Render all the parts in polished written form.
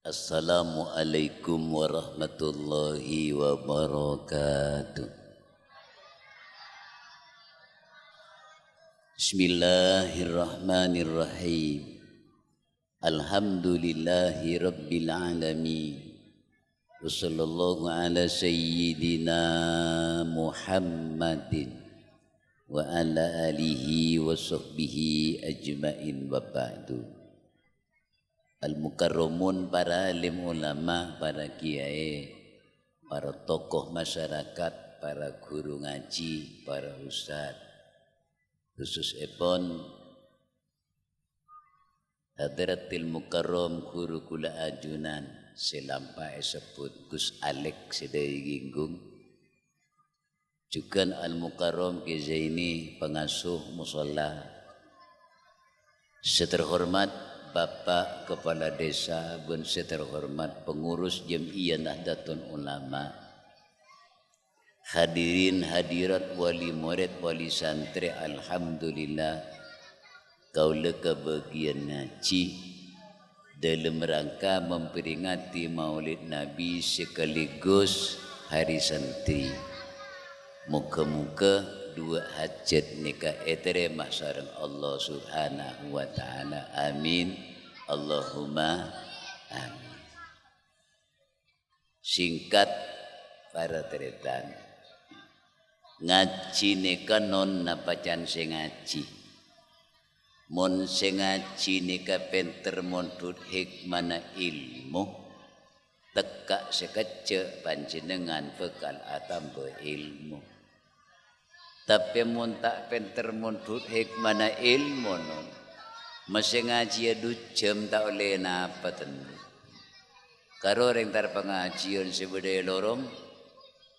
Assalamualaikum warahmatullahi wabarakatuh. Bismillahirrahmanirrahim. Alhamdulillahi rabbil alamin. Wassallallahu ala sayyidina Muhammadin wa ala alihi wa sahbihi ajmain wa ba'du. Al-Mukarramun, para alim ulama, para kiai, para tokoh masyarakat, para guru ngaji, para ustad, khusus epon Hadratil Mukarram guru kula ajunan selampai sebut Gus Alek sedaya ginggung. Juga Al-Mukarram Ki Zaini pengasuh musala. Seterhormat Bapak Kepala Desa dan seterhormat pengurus Jem'iyah Nahdlatul Ulama, hadirin hadirat wali murid wali santri, alhamdulillah kaula kebagian ngaji dalam rangka memperingati Maulid Nabi sekaligus hari santri. Muka-muka dua hajat nikah terima sareng Allah Subhanahu wa taala. Amin. Allahumma amin. Singkat para teretan. Ngaji nikah non napacan sing ngaji. Mon sing ngaji nikah penter montut hikmana ilmu. Tekak sekece panjenengan bekal atam berilmu. Tapi mun tak penter montut hikmana ilmu non. Masih ngaji adu jam tak oleh napa tentu. Karo orang tar pengajian sebedaya lorong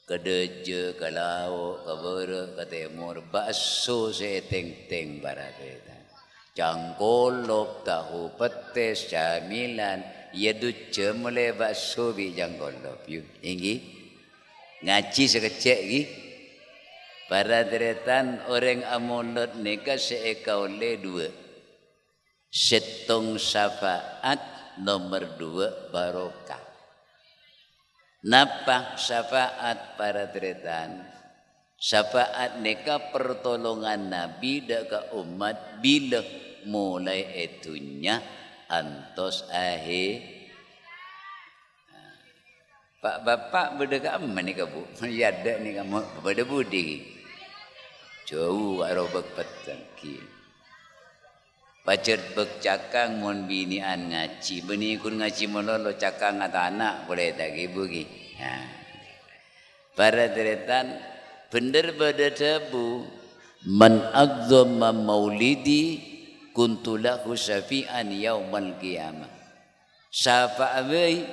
kedeje kalau kabere katemur bakso seteng-teng barateta. Jangkolop tahu petes camilan ya du jam oleh bakso bi jangkolop yu. Inggi ngaji sekecek gi. Para deretan orang amonot nikah seeka oleh dua. Setong syafaat, nomor 2 barokah. Napa syafaat para deretan? Syafaat nikah pertolongan Nabi daka umat bila mulai etunya antos akhir. Pak bapak berdeka aman nikah bu? Ya ada nikah pada budi. Jauh arobak petang ki. Pacar bek cakang mon binian ngaji. Beni kun ngaji mololo cakang atau anak boleh tak ibu ki. Para deretan bener pada tabu. Man adzama maulidi kuntulahu syafi'an yaumal qiyamah. Syafa'abai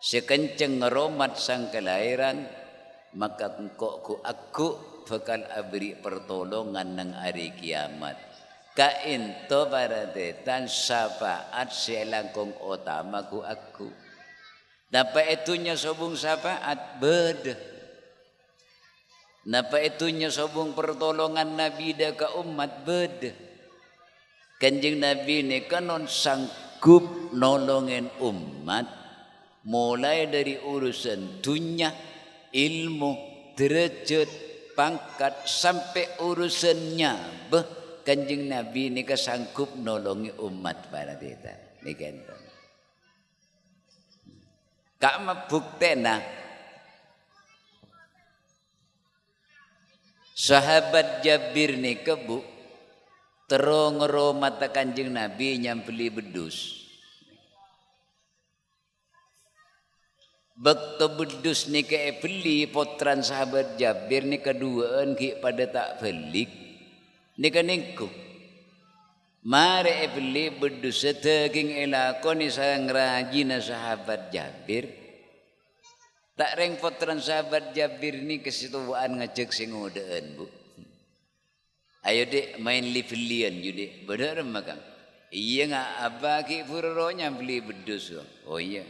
sekenceng ngeromat sang kelahiran maka engkau ku aku bakal abri pertolongan nang hari kiamat. Kainto para detan syafaat selangkong utama ku aku. Napa itunya sobung syafaat beda. Napa itunya sobung pertolongan Nabi daka umat beda. Kanjeng Nabi ni kanon sanggup nolongin umat mulai dari urusan dunia, ilmu, derajat, pangkat sampai urusannya Kanjeng Nabi ni kesanggup nolongi umat para kita. Ni kento. Kak mabuktena sahabat Jabir ni kebu terong mata Kanjeng Nabi nyampeli bedus. Bekto bedus ni ke beli potran sahabat Jabir ni keduaan ki pada tak belik. Nika ningku mare beli bedus setaging elakoni sang rajina sahabat Jabir tak reng potran sahabat Jabir ni kesituan ngecek sing udaan bu. Ayo dek main livelian jude bener makang. Iya ngak apa ki puroronya beli bedus. Oh iya.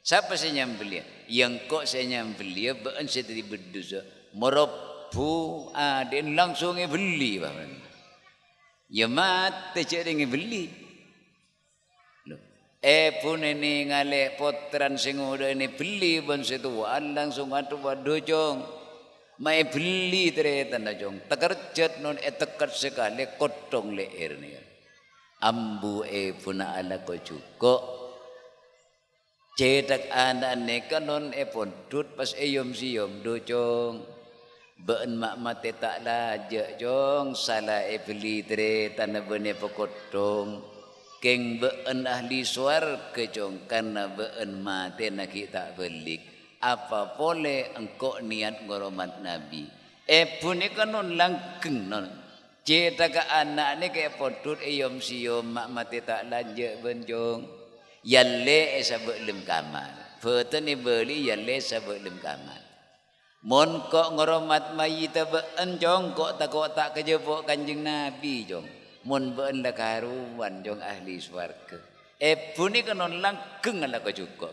Siapa saya nyambeli? Yang kok saya nyambeli beun saya tadi bedus. Merobu aden langsung beli bahan. Ya mati cari beli. pun ini ngale potran sing udah ini beli ban situan langsung atu wadojong mai beli teretan dajong tekerjat non tekat sekali kotong leer ni ambu pun ala ko cuko cetak anak ni kanon pun tut pas yom siom dojong ben mak mate tak laje jong salah beli teretan bene pokotong keng beun ahli suarga jong karena beun mate nak kita belik apa boleh engkau niat ngoromat Nabi pun ni kanon langkeng non cetak anak ni ke potut yom siom mak mate tak lanje benjong yalle sabelum kamar foto ni beli yalle sabelum kamar mon kok ngoromat mayit beun jong kok tak kejebok Kanjeng Nabi jong mun beun la karuan jong ahli swarga puni kanon langkeng ala ko cukup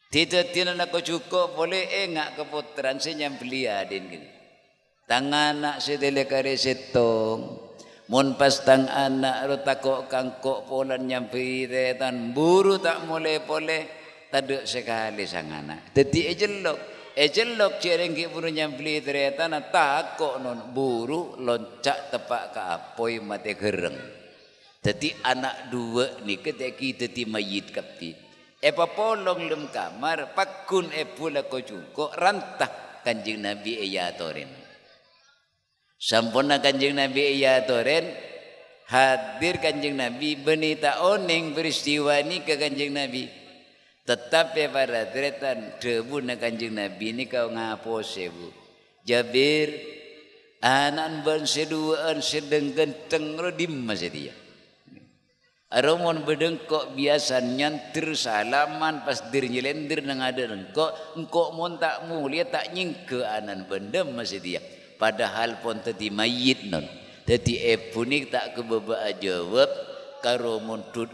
tidak tina ko cukup boleh ngak keputran senyam belia din gini tang anak sedele kare setong mun pas tang anak ro takok kangkok polan nyampi retan buru tak mulai boleh taduk sekali sang anak dadi jelok cereng ki buru nyambli ternyata na takok non buru loncak tepak ke apoi mate gereng. Jadi anak dua ni ketika kita ti mayit kapi. Polong lem kamar pakun pula ko cuko rantah Kanjeng Nabi toren. Sampurna Kanjeng Nabi toren hadir Kanjeng Nabi benita oning peristiwa ni ke Kanjeng Nabi. Tetapi para tretan debu na Kanjeng Nabi ni kau ngapose bu Jabir anan ban seduaan sedeng genteng rodim masih dia aromon bedengkok biasa nyantir salaman pas dir nyelendir nang ada engkok mon tak mulia tak nyingke anan bendem masih dia padahal pon tadi mayit non jadi punik tak kebeba jawab karo montut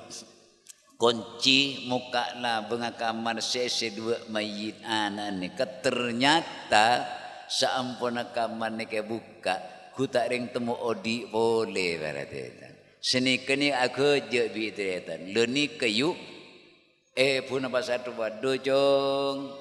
kunci muka lah bengakamar sese dua mayit anak ni ternyata saampuna kamar ni ke buka ku tak ring temu odi boleh berarti seni kini aku je bi teretan leni kayu pun apa satu wado jong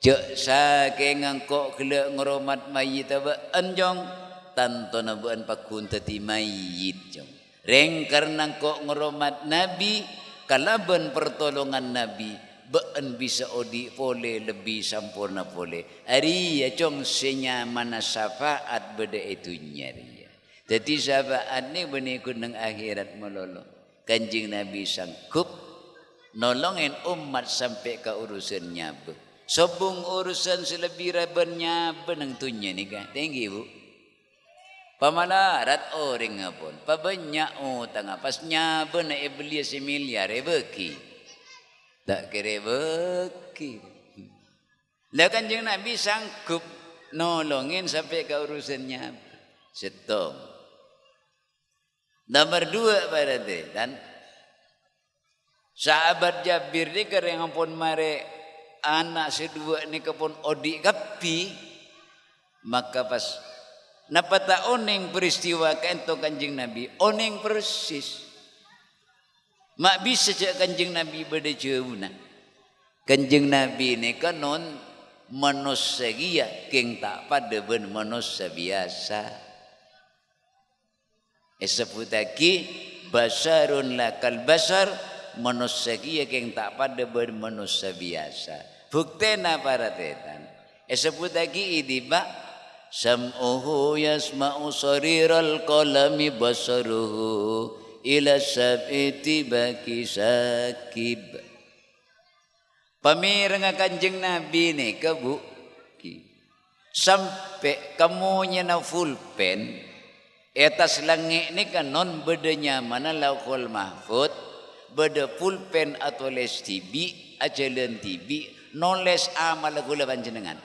je saking ngangkok kele ngoromat mayit aba anjong tantona buan pakun tati mayit jong reng karena kok ngoromat Nabi kalaban pertolongan Nabi beun bisa odi boleh lebih sempurna boleh ari ya cong senyaman syafaat beda itunya dia jadi syafaat ni benikun nang akhirat melolo Kanjeng Nabi sanggup nolongin umat sampai ke urusannya be sobung urusan selebih rabannya benang tunya ni kan tinggi bu pamalarat orang pun pabanyak utang pasnya bena beli semiliar beki tak kira beki lah Kanjeng Nabi sanggup nolongin sampai ke urusannya setong nomor dua berarti dan sahabat Jabir ni kereng pun mare anak sedua ni kepun odi kapi maka pas napata oning peristiwa kento Kanjeng Nabi oning persis mak bisa cak Kanjeng Nabi beda jeuna Kanjeng Nabi ni kanon manusia gia keng tak pada ben manusia biasa sebutaki basarun lakal basar manusia gia keng tak pada ben manusia biasa buktena para tetan sebutaki idiba sam'uhu yasma'u sariral qalami basaruhu ila sab'iti baki sakib pamirang Kanjeng Nabi ni kebu sampai kamunya na full pen atas langit ni kan non bedanya mana lauhul mahfud beda full pen atau les tibi ajalan tibi non les amal gula panjenengan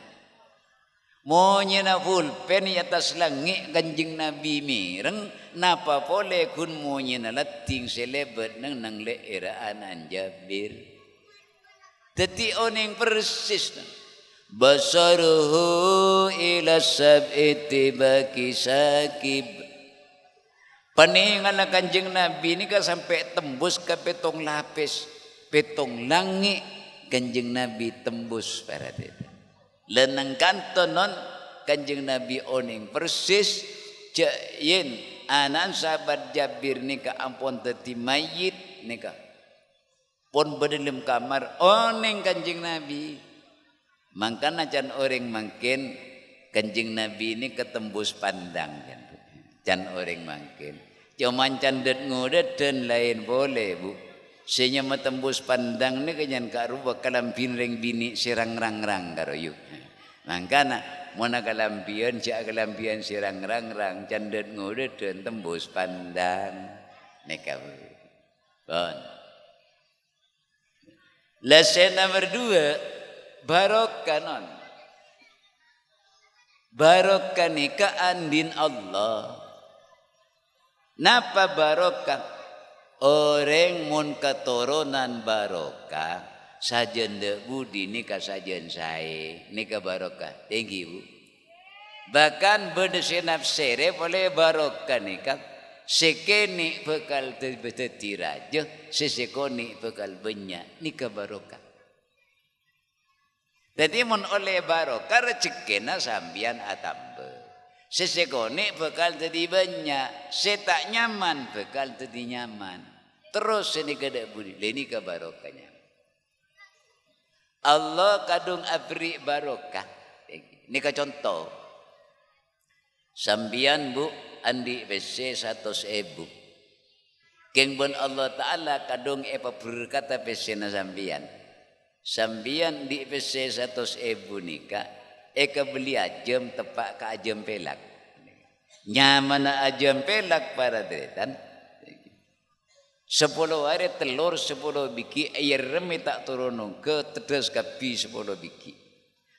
monya na full pen atas langit Kanjeng Nabi mireng napa boleh kun monya na lating selebet nang leeraan an Jabir teti oning persis basaruhu ila sab'iti baki sakib Paningan Kanjeng Nabi ni sampai tembus ke petong lapis, petong langit Kanjeng Nabi tembus para deda. Lenang kanton non Kanjeng Nabi oning persis cek yen anak sahabat Jabir nika ampun teti mayit nika pun berdalam kamar oning Kanjeng Nabi. Mangkana can orang mangkin Kanjeng Nabi ini ketembus pandang can orang mangkin. Cuman candet ngudet dan lain boleh bu. Senya metembus pandang ni kenyan karuba kalampin ring bini sirang rang-rang karoyu. Mangkana mana kalampian cia kalampian sirang rang-rang candet ngudet dan tembus pandang neka bu. Bon. Lesson nomor 2 barokah non. Barokah nikah andin Allah. Napa barokah? Orang mun keturunan barokah sajen de budi nikah sajen saya nikah barokah. Thank you. Bahkan berdesenap sere boleh barokah nikah. Sekeni bekal tertiraja, sesekoni bekal banyak nikah barokah. Jadi mun oleh barokah rezekina sambian atambe. Sesekoni bekal jadi banyak, setak nyaman bekal jadi nyaman. Terus ini kada budi, ini ke barokahnya. Allah kadung abri barokah. Ini ke contoh. Sambian bu andi bese 100.000. Keng Allah Taala kadung epa berkata bese na sambian. Sambian di bese 100.000 nikah. Eka beli ajem tepak ke ajem pelak. Nyaman ajem pelak para deretan. 10 hari telur 10 biki. Air remi tak turun ke tetes kapi 10 biki.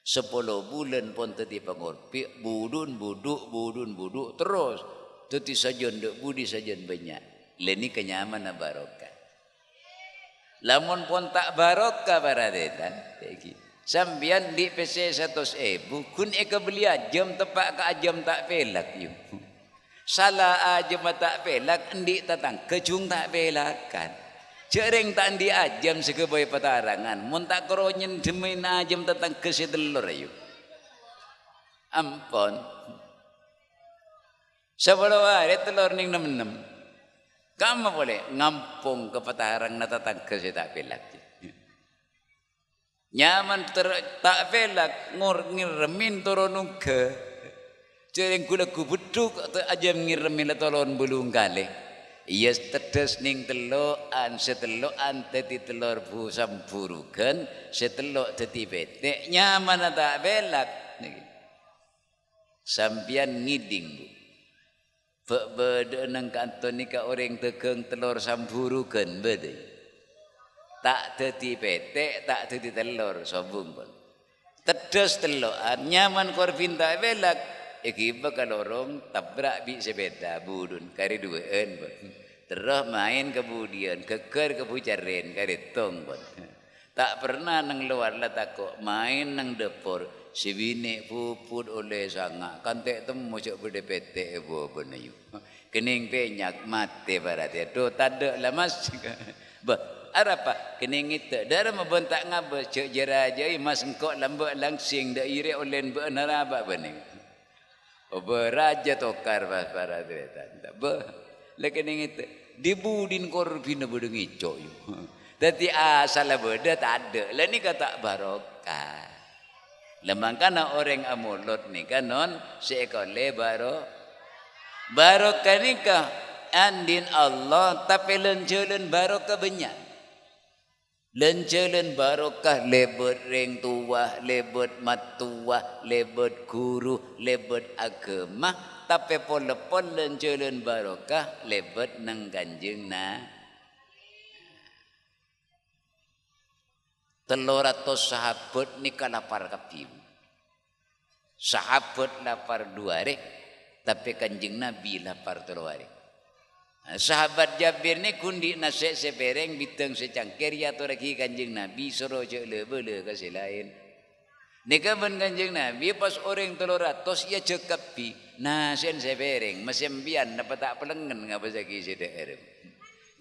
10 bulan pun tadi pengorpi. Budun buduk terus. Teti sajon dek budi sajon banyak. Leni kenyaman barokah. Lamun pun tak barokah para deretan. Sambian di PC 100.000 kun eka beli ajam tepak ke ajam tak pelak you. Salah ajam tak pelak endi tatang kejung tak pelakan. Cereng tak endi ajam sekeboy patarangan. Mun tak keronyen demin ajam tatang kesetelur you. Ampun. Sebelum hari telur ning 6. Kamu boleh ngampung ke patarang na tatang kesetak pelak. Nyaman tak pelak ngirremin turun ke cereng kula kubeduk atau aja ngirremin tolon belum kali. Iya tetes ning teloan seteloan teti telur bu sampurukan setelok teti bete nyaman tak pelak. Sampian ngiding bu. Bede nang kanton nika orang tekeng telur sampurukan bede. Tak teti petek, tak teti telur, sobung pun. Tedes teloan, nyaman korpin tak belak. Iki bakal orang tabrak bi sepeda, budun, kari duaan pun. Terus main kemudian, keker kepucaren, kari tong pun. Tak pernah nang luar lah takut, main nang depor. Si bini puput oleh sangak, kantek temu cok berde petek ibu benayu. Kening penyak mati barat itu, tak ada lah mas. Apa kening itu darah membentak ngabas cek jerajai mas engkau lambak langsing dak ire olen benaraba bening beraja tokar para deretan tak be le kening itu dibudin korbina bodeng ico yu dadi asal beda tak ada lah ni kata barokah lemangkana orang amulot ni kan non seekole barokah nikah andin Allah tapi lencelen barokah banyak. Lencelen barokah lebet ring tua, lebet matua, lebet guru, lebet agama. Tapi polepon lencelen barokah lebet nang Kanjeng na. 300 sahabat nikah lapar kapiu. Sahabat lapar 2 hari, tapi Kanjeng Nabi lapar 3 hari. Sahabat Jabir ni kundi nasi sepereng biteng secangkir ya tu lagi Kanjeng Nabi suruh je le kasih lain. Nika ben Kanjeng Nabi pas orang 300 ia cekapi nasen sebereng mesembian dapat tak pelengen ngapa saki sedere.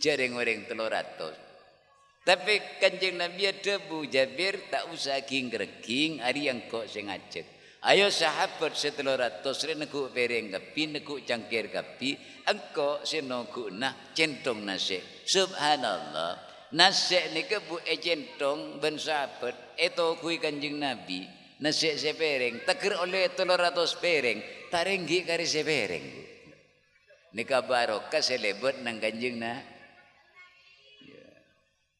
Jareng orang 300. Tapi Kanjeng Nabi ada Bu Jabir tak usah king-king hari yang kok sing ngajak. Ayo sahabat 300 neku pereng kapi neku cangkir kapi engko sinoku nah centong nasi. Subhanallah. Nasi nika bu centong ben sahabat eto kui Kanjeng Nabi. Nasi sepereng takir oleh 300 pereng tarenggi kari sepereng. Nika barokah selebet nang Kanjeng na.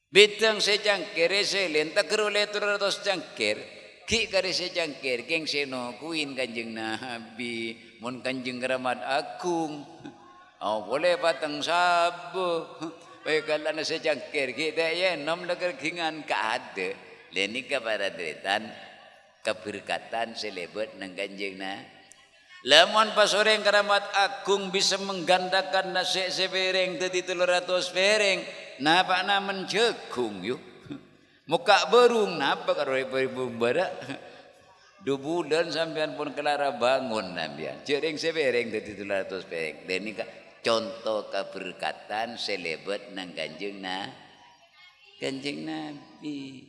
Bitang secangkir selen takir oleh 300 cangkir. Ki kari secangkir keng seno kuin Kanjeng Nabi mun Kanjeng Keramat Agung. Oh boleh patang sabu. Baik kalau na secangkir kita ya nom lagar kingan kaade. Leni kepada deretan keberkatan selebet nang Kanjeng na. Lamun pas orang Keramat Agung bisa menggandakan nasi sebereng tadi 300 pereng. Napa na menjegung yuk. Muka berung napa karo ibu badak 2 bulan sampean pun kelara bangun nambian jering sebereng dadi 200 pereng dan ini contoh keberkatan selebet nang Kanjeng Nabi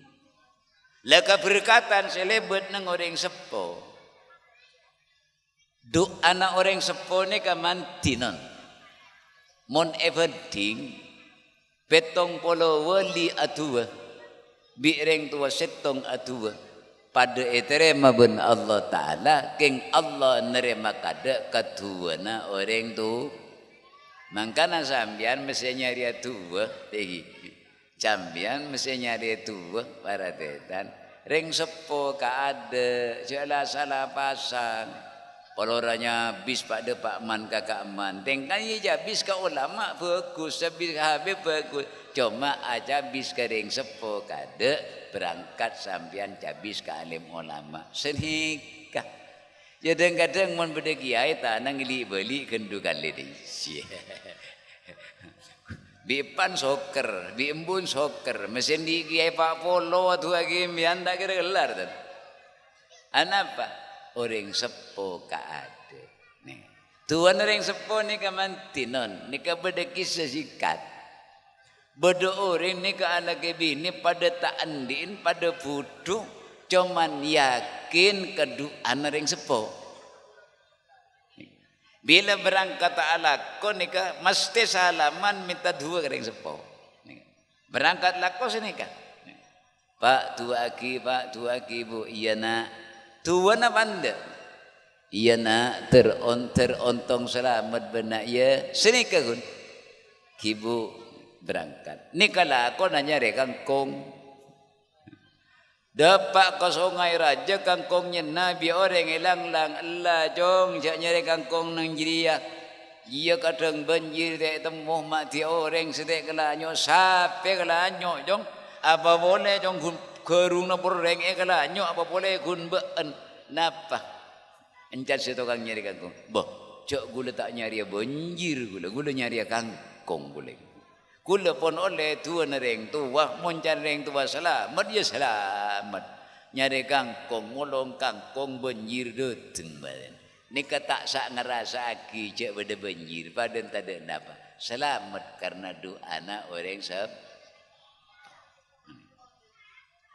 lah keberkatan selebet nang orang sepo anak orang sepo ni kamantinon mon everything petong polo wali atua bireng tua setong atua pada eterema ben Allah Ta'ala keng Allah nerema kada katuana orang tu mangkana sambian mesti nyari atua tegi sambian mesti nyari atua para tetan ring sepo ka ada jala salah pasang poloranya bis pada Pak Man kakak Man tengkan ya bis ka ulama bagus habis habis bagus cuma aja bis kering sepo kada berangkat sambian cabis ke alim ulama senikah kadang-kadang mun beda kiai tanang ili beli kendu kali di bipan soker biembun soker mesin di kiai Pak Polo atu lagi mian tak kira gelar dan anapa orang sepo ka ada nih tuan orang sepo ni kamantinon ni ka beda kisah sikat beda orang ni ke anak bini pada tak andin pada putu cuman yakin keduaan ring sepo bila berangkat alako ni ka mesti salaman minta dua ring sepo berangkat lako sini ka Pak tua aki bu iya nak tua nak anda iya nak terontong selamat benak ya sini ka gun kibu berangkat. Ni kala aku nanya re kangkong. Dapat ke sungai raja kangkongnya Nabi orang hilang-lang Allah jong jak nyari kangkong nang jiriak. Ia kadang banjir dek temuh mati orang sedek kelanyo sape kelanyo jong. Apa boleh jong kerung na poreng kelanyo apa boleh gun been napa. Encat si tukang nyari kangkong. Boh, cok gula tak nyari banjir gula nyari kangkong boleh. Kula pun oleh tuan reng tua moncan reng tua selamat ya selamat nyari kangkong ngolong kangkong banjir deteng badan nika tak sak ngerasa aki cek beda banjir padan tada napa selamat karena doa anak orang sab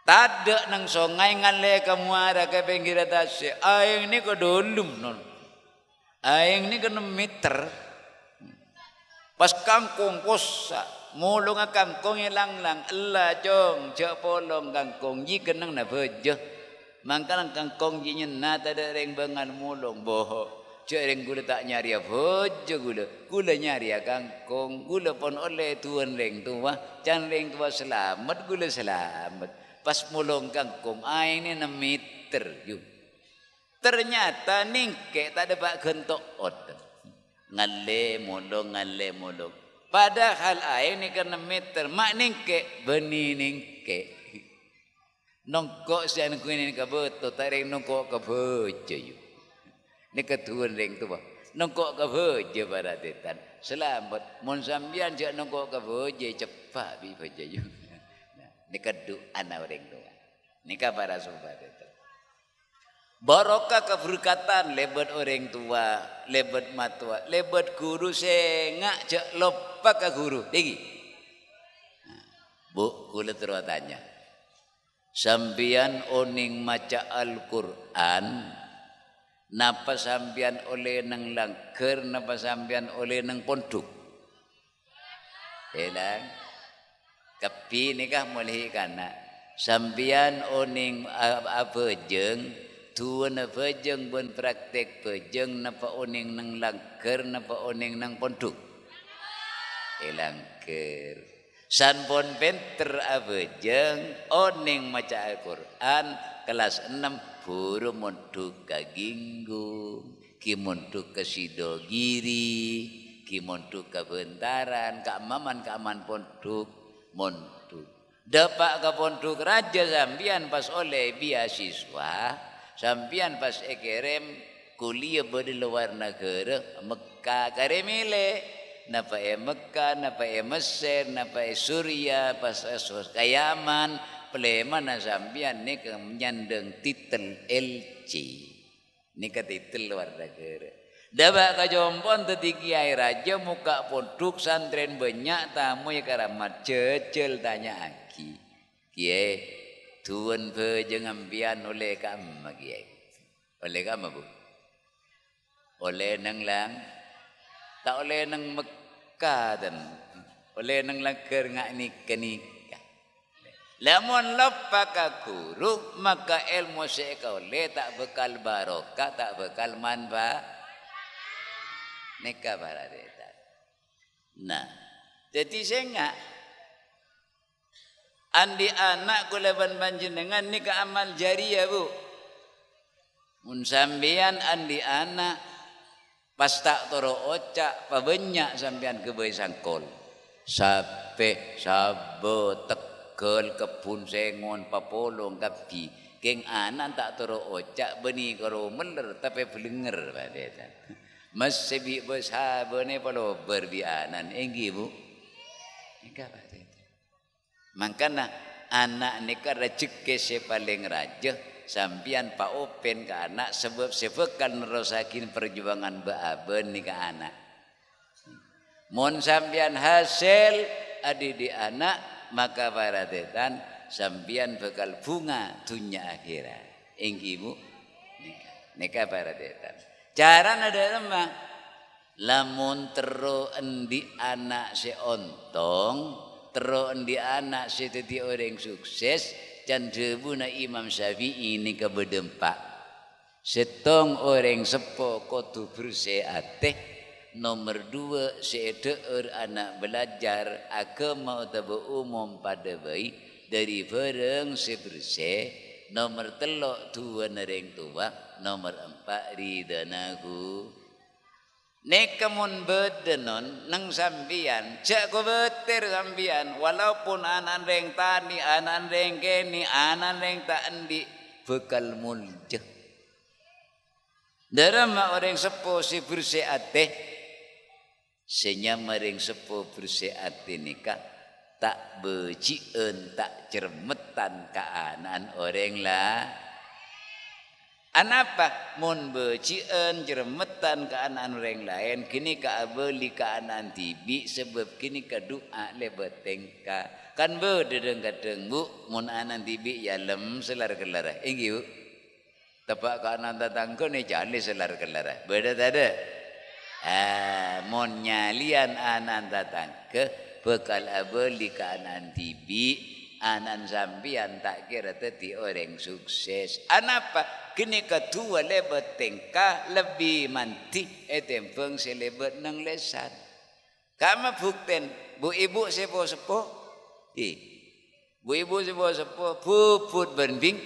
tada nang songai ngale kamuara ke pinggir atas aing ni ko dolum non aing ni ko 6 meter pas kangkong kosa mulung kangkong hilang-lang Allah jong cak polong kangkong ji kenang na bejo mangkang kangkong ji nyena tada reng bengan mulung boho cak reng gula tak nyari bejo gula nyari kangkong gula pon oleh tuan reng tua can reng tua selamat gula selamat pas mulung kangkong ai ni 6 meter yuk ternyata ningke tak ada pak gentok ot ngale mulung padahal air ni kena meter mak ningke beni ningke nongkok sian ku ini ka beto tareng nongkok ka bejo yu ni ketuan reng tu bah nongkok ka bejo pada tetan selamat mun sambian jak nongkok ka bejo cepat bi bejo yu ni kedu ana reng tu ni ka para sobat tetan Barokah keberkatan lebat orang tua, lebat matua, lebat guru sengak cek lopak ke guru. Degi. Bu, kula terus tanya. Sampian oning maca Al-Qur'an, napa sampian oleh nang langker, napa sampian oleh nang pondok? Elang. Kapi nikah mulih kana. Sampian oning abejeng, tuan abejeng bun praktek bejeng napa oning nang langker, napa oning nang pondok? Elangker. San pon penter abejeng oning maca Al-Qur'an kelas 6 buru mondok kaginggung, ki mondok ke Sidogiri, ki mondok ke Bentaran, ka aman pondok mondok. Dapak ke pondok raja sampian pas oleh beasiswa, sampian pas ekerem kuliah di luar negara, Mekah karemile. Napa Mekah, napa Mesir, napa Suria, pas Kayaman, Pleman sampian ni ke menyandang titel LC. Ni ke titel luar negara. Dabak ka jompon tadi kiai raja muka pondok santren banyak tamu ya karamat cecel tanya aki. Kiai tuan bejeng ampian oleh kamu kiai. Oleh kamu bu. Oleh nang lang. Tak oleh nang Mekah dan oleh nang langker ngak nikah. Lamun lepak guru maka ilmu seka oleh tak bekal barokah, tak bekal manfaat. Nikah baradetan. Nah, jadi saya ngak andi anak kulaban panjenengan nikah amal jariah bu. Mun sampean andi anak pas tak toro ocak pabanyak sampean ke bayi sangkol. Sape sabo Tegal Kebun Sengon Papolong Kapi. Keng anak tak toro ocak beni karo meler tapi belenger badetan. Mas sebi besar bene palo berbianan enggi bu. Nikah badetan. Makana anak nikah rezeki se paling raja. Sampian Pak Open ke anak sebab sebekal nerusakin perjuangan baaben ni ke anak. Mon sampian hasil adi di anak maka paradetan sampian bekal bunga dunia akhirat. Enggimu nikah paradetan. Cara ada lemah lamun tero endi anak seontong, tero endi anak seteti orang sukses. Candebuna Imam Syafi'i ini kebedempak. Setong orang sepo kotu berseateh. Nomor 2 seedeur anak belajar agama atau umum pada bayi dari bareng seberse. Nomor 3 dua nereng tua. Nomor 4 ridanaku. Nekamun bedenon nang sambian cak ko beter sambian walaupun anan reng tani anan reng keni anan reng tak endi bekal mulja dalam orang sepo si berseateh senyama reng sepo berseateh nikah tak becien tak cermetan ka anan orang lah. Anapa mun becien jeremetan ke anak orang lain kini ka abeli ka anak tibi sebab kini ka doa lebat tengka kan bedeng kadeng bu mun anak tibi ya lem selar kelara enggi bu tepak ka anak tatangko ni jali selar kelara beda tada mun nyalian anak tatangko bekal abeli ka anak tibi anak sampian tak kira teti orang sukses anapa kini kedua lebat tengkah lebih manti etempeng selebat nang lesan. Kama bukten bu ibu sepo-sepo. Bu ibu sepo-sepo puput berbing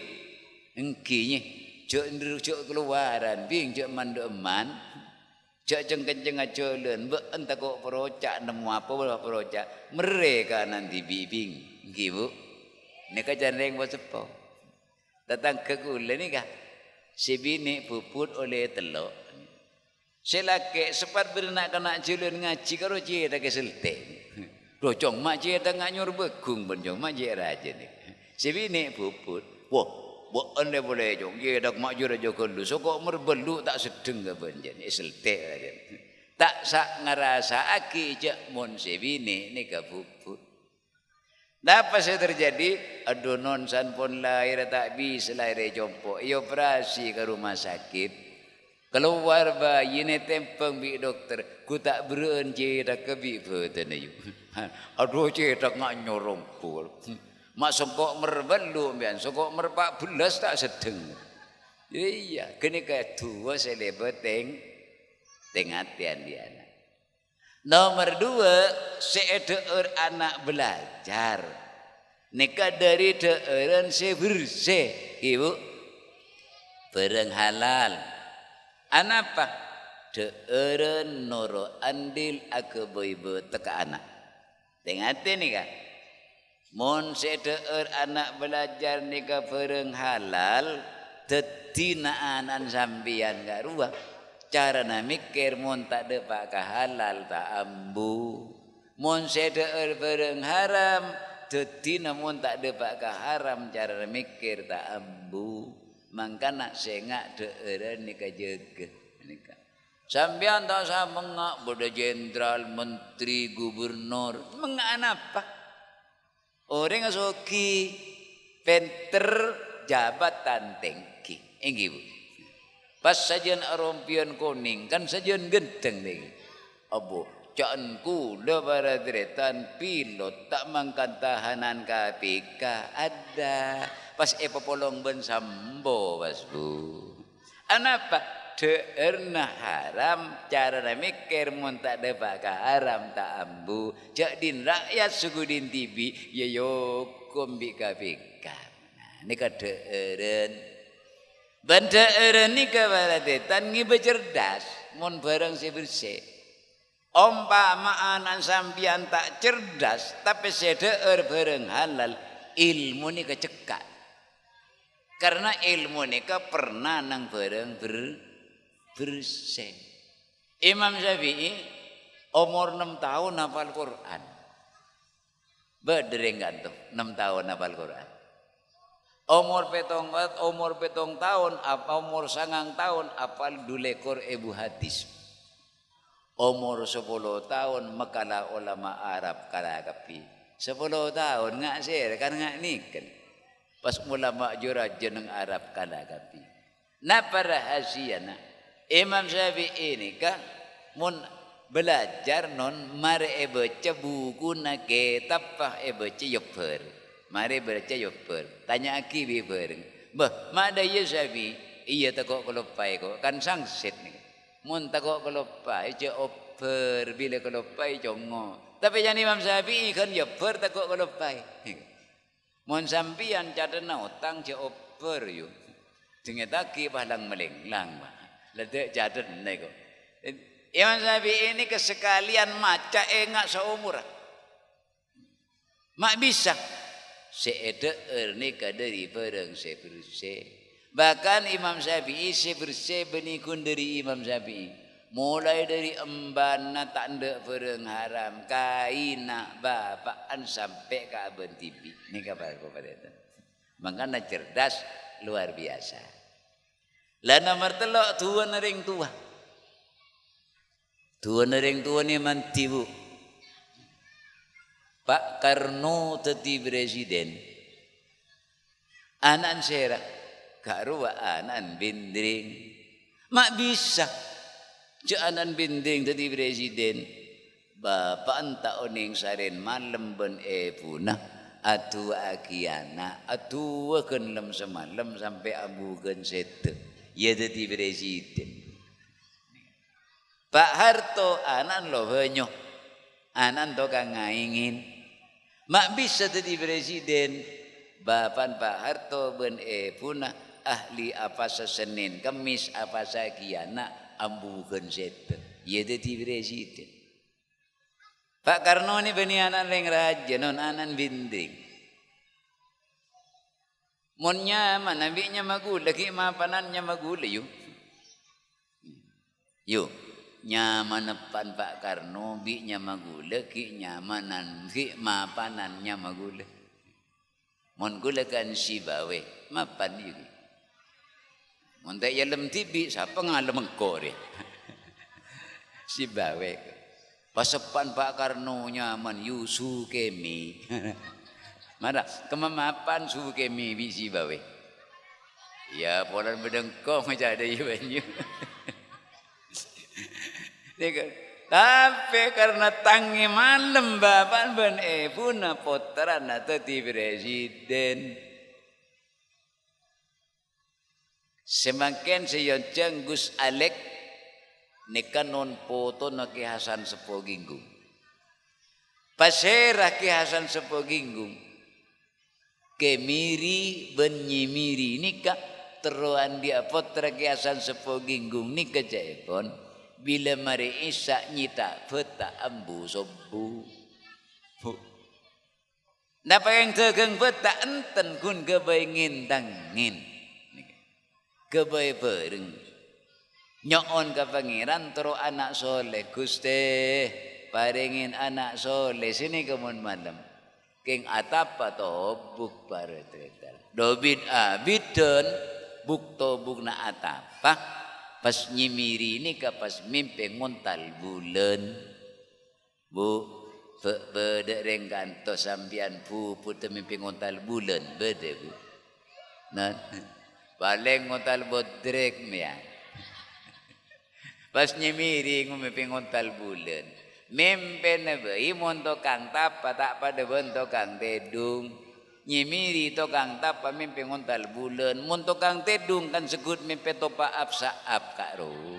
engkinya cok ngerucuk keluaran bing cok mandu eman cok cengkenceng acolen be entah kok perocak nemu apa bola perocak mereka nanti bibing gibu nika janreng bo sepo datang ke kula ni kah si bini puput oleh telok. Si laki sempat berenak kena jalan ngaji karo je tak keselte. Docong mak je tak nganyur begung benjong mak je raja ni. Si bini puput. Wah, bukan dia boleh jong ye dak majur aja kelu sokok merbelu tak sedeng ke benjen islte tak sak ngerasa aki jak mon sebini ni ka puput. Apa sih terjadi? Aduh nonsan pun lahir tak bisa lahir jompo. Ia operasi ke rumah sakit. Keluar bayi ni tempeng bi dokter. Ku tak berenje dak ke bi beuten ayu. Aduh cedak ngak nyorong pul. Mak sokok merbelu mbian sokok merpak belas tak sedeng. Iya, kene ka tua selebeteng tengatian dia. Nomor 2, seedeur anak belajar. Nikah dari deureun sebersih, Ibu. Bareng halal. Anapa? Deureun noro andil akeboibe teka anak. Tengate nih Kak. Mun seedeur anak belajar nikah bareng halal, tetinaanan sambian gak ruah. Cara na mikir mun tak depak ka halal tak ambu. Mun sedeur bareng haram, tetina mun tak depak ka haram cara na mikir tak ambu. Mangkana sengak deureun nika jeugeuh nika. Sampean tak usah mengak boda jenderal, menteri, gubernur, mengak apa? Orang asoki penter jabatan tengki. Inggih Bu. Pas sajian arompian kuning kan sajian genteng nih. Abu caan kula para deretan pilot tak mangkan tahanan KPK ada. Pas polong ben sambo pas Bu. Anapa? Deerna haram cara mikir mun tak depak ka haram tak ambu. Jadin rakyat sugudin TV ya yo kombi KPK. Nah ini ka deeren. Benda ereni kewaladetan ngibe cerdas mun bareng si bersih. Umpamaan sampian tak cerdas tapi sedeur bareng halal ilmu ni kecekak. Karena ilmu ni pernah nang bareng bersih. Imam Syafi'i umur 6 tahun hafal Quran. Bedereng gantung 6 tahun hafal Quran. Umur petong tahun, apa umur 9 tahun, apal dulekor ibu hadis. Umur 10 tahun, makalah ulama Arab kalakapi. 10 tahun, ngak sir, kan ngak niken. Pas ulama jurah jeneng Arab kalakapi. Napa rahasia nak? Imam Syafi'i ini kah, mun belajar non, mari baca buku na kitab pah baca yoper. Mari baca yoper. Tanya aki biber. Bah, mak ada ya Syafi. Iya takok kelopai kok. Kan sangsit nih. Mun takok kelopai je oper bila kelopai jongo. Tapi yang Imam Syafi'i kan yoper takok kelopai. Mun sampian cadena utang je oper yo. Dengan taki balang melenglang. Ledek caden nih kok. Imam Syafi'i ini kesekalian maca engak seumur. Mak bisa. Seedeur nikah dari bareng sebersih. Bahkan Imam Syafi'i sebersih benikun dari Imam Syafi'i. Mulai dari embana tak ndak bareng haram, kaina bapaan sampai ke abang tibi. Ini kabar kepada itu. Makanya cerdas luar biasa. Lah nomor telok tua nering tua. Tua nering tua ni manti Bu. Pak Karno teti presiden. Anak sera, karuwa anak bindring. Mak bisa. Cak anak bindring teti presiden. Bapak anta oning saren malam ben punah. Atu akiana, atu kenlem semalam sampai abugan sete. Ya teti presiden. Pak Harto anak lo banyak. Anak to kang ngaingin. Mak bisa jadi presiden. Bapak Pak Harto ben punah ahli apa Senin Kamis apa sakiana ambukan sete. Ia jadi presiden. Pak Karno ni beni anak leng raja non anak binding. Mon nyaman nabinya magula ki mapanannya magula yuk. Yuk. Nyamanepan Pak Karno bi nya magule ki nyamanan ki mapanannya magule. Mon gulakan si bawe, mapan juga. Mon tak yalam tibi, siapa ngalam engkau dia? Si bawe. Pasepan Pak Karno nyaman yusu kemi. Mana kemamapan su kemi bisi bawe. Ya polan bedengkong macam ada banyu. Tapi karena tangi malam bapak ben puna potran atau ti presiden. Semakin seyoncang Gus Alek nekan non foto naki Hasan Sepoginggung. Pasera ki Hasan Sepoginggung. Kemiri benyimiri nikah teruan dia potra ki Hasan Sepoginggung nikah jaipon. Bila mari isak nyita peta ambu sobu. Napa yang tegang peta enten kun kebayangin tangin. Kebay pereng. Nyoon ke pangeran tero anak soleh. Guste paringin anak soleh. Sini kemun malam. King atap atau buk para tretal. Dobit abidun buk to buk na atapa. Pas nyimiri ini ke pas mimpi ngontal bulan. Bu beda rengkan to sampian puput mimpi ngontal bulan. Beda bu. Nah. Paling ngontal bodrek mian. Pas nyemiri ngumimpi ngontal bulan. Mimpi nabai monto kang tapa tak pada bentuk kang tedung. Nyemiri to kang tapa mimpi ngontal bulan. Monto kang tedung kan segut mimpi topa apsaap karo.